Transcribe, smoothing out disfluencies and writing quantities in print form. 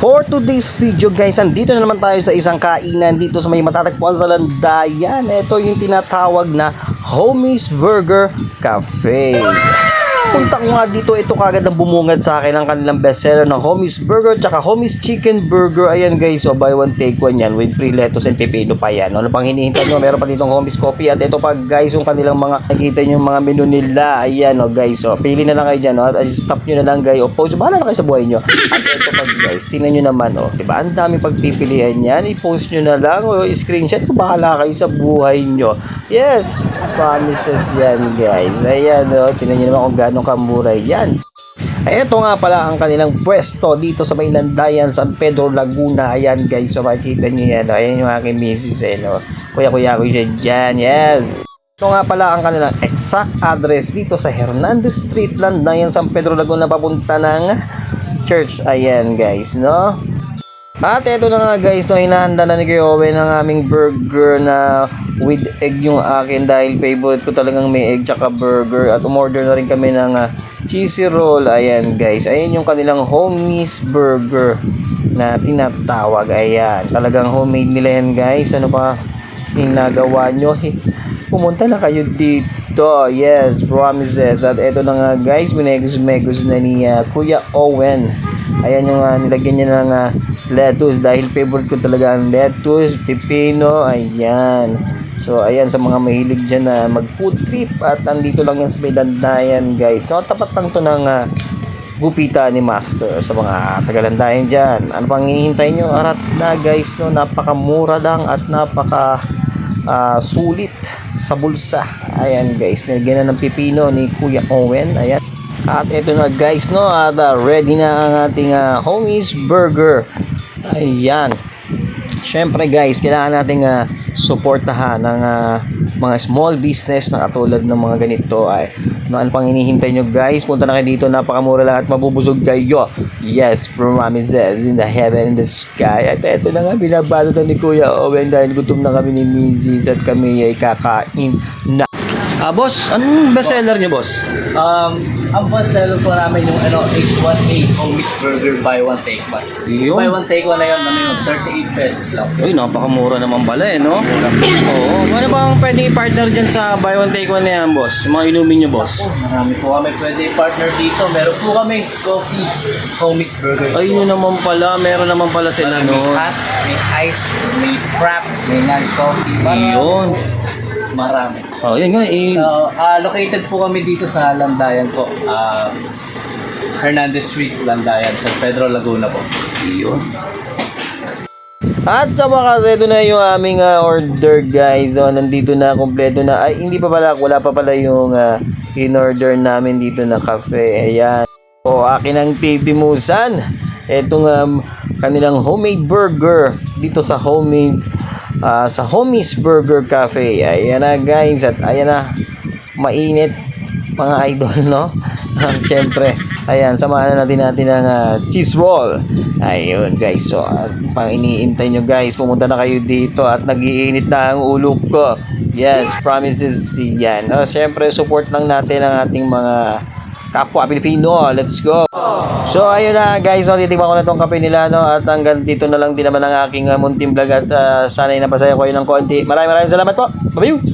For today's video guys, andito na naman tayo sa isang kainan dito sa may matatagpuan sa Landayan. Ito yung tinatawag na Homie's Burger Cafe. Punta ko nga dito, ito kagad ang bumungad sa akin ang kanilang bestseller na Homie's Burger tsaka Homie's Chicken Burger. Ayan guys, so buy one take one yan with free lettuce and pipino pa yan. Ano pang hinihintay nyo? Meron pa ditong Homie's Coffee at ito pa guys yung kanilang mga, nakikita nyo yung mga menu nila. Ayan o guys, so pili na lang kayo dyan at stop nyo na lang guys o post, bahala na kayo sa buhay nyo. At ito pa guys, tingnan nyo naman o, diba? Ang dami pagpipilian yan, i-post nyo na lang o screenshot ko, bahala kayo sa buhay nyo. Yes, promises yan guys. Ayan o, tingnan nyo naman kung gano'ng kamura yan. Ito nga pala ang kanilang pwesto dito sa may Landayan, San Pedro, Laguna. Ayan guys, so makikita nyo yan. Ayan yung aking misis kuya ko siya dyan. Yes. Ito nga pala ang kanilang exact address dito sa Hernandez Street, Landayan, San Pedro, Laguna, papunta ng church. Ayan guys, no? At ito na nga guys, no, hinahanda na ni Kuya Owen ang aming burger na with egg yung akin dahil favorite ko talagang may egg tsaka burger. At umorder na rin kami ng cheesy roll. Ayan guys, ayan yung kanilang Homie's Burger na tinatawag. Ayan, talagang homemade nila yan guys. Ano pa yung nagawa nyo? Pumunta na kayo dito. Yes, promises. At ito na nga guys, minegos-megos na ni Kuya Owen. Ayan yung nilagyan niya ng lettuce dahil favorite ko talaga ang lettuce, pipino. Ayan. So ayan, sa mga mahilig dyan na mag food trip at andito lang yan sa may Landayan guys. No, tapat lang to ng gupita ni Master sa mga taga-Landayan dyan. Ano pang hinihintay nyo? Arat na guys, no, napakamura lang at napaka sulit sa bulsa. Ayan guys, nilagyan na ng pipino ni Kuya Owen. Ayan. At ito na guys, no, at ready na ang ating Homie's Burger. Ayan. Syempre guys, kailangan nating suportahan ng mga small business na katulad ng mga ganito. Ay, ano pang hinihintay nyo guys? Punta na kayo dito, napakamura lang at mabubusog kayo. Yes, promises in the heaven and the sky. At ito na nga, binabalot ni Kuya Owen dahil gutom na kami ni Mrs. at kami ay kakain na. Boss, anong bestseller niyo boss? Ang bestseller po namin yung H1A Homie's Burger buy one take one. Yun. Buy one take one na yun, 38 pesos lang. Uy, napakamura naman pala no? Oo. Ano bang pwedeng i-partner dyan sa buy one take one na yan boss? Yung mga inumin niyo boss? Marami po kami pwede partner dito. Meron po kami coffee Homie's Burger. Ay, yun naman pala. Meron naman pala sila May no? hot, may ice, may frap, may non-coffee. Yun. Marami. Oh, yun nga eh. So, located po kami dito sa Landayan po. Hernandez Street, Landayan, San Pedro, Laguna po. Yun. At sa wakas, ito na yung aming order guys. So, nandito na, kompleto na. Ay, hindi pa pala, wala pa pala yung in-order namin dito na cafe. Ayan. O, akin ang titimusan. Itong kanilang homemade burger dito sa sa Homie's Burger Cafe. Ayan na guys, at ayan na, mainit mga idol, no? Siyempre, ayan, samahan na natin ng cheese roll. Ayun guys, so pang iniintay nyo guys, pumunta na kayo dito at nagiinit na ang ulo ko. Yes, promises yan. Siyempre, support lang natin ang ating mga kapwa Pilipino. Let's go. So ayun na guys, no, titikman ko na tong kape nila, no, at hanggang dito na lang din naman ang aking munting vlog at sana'y napasaya ko kayo ng konti. Maraming salamat po. Bye-bye.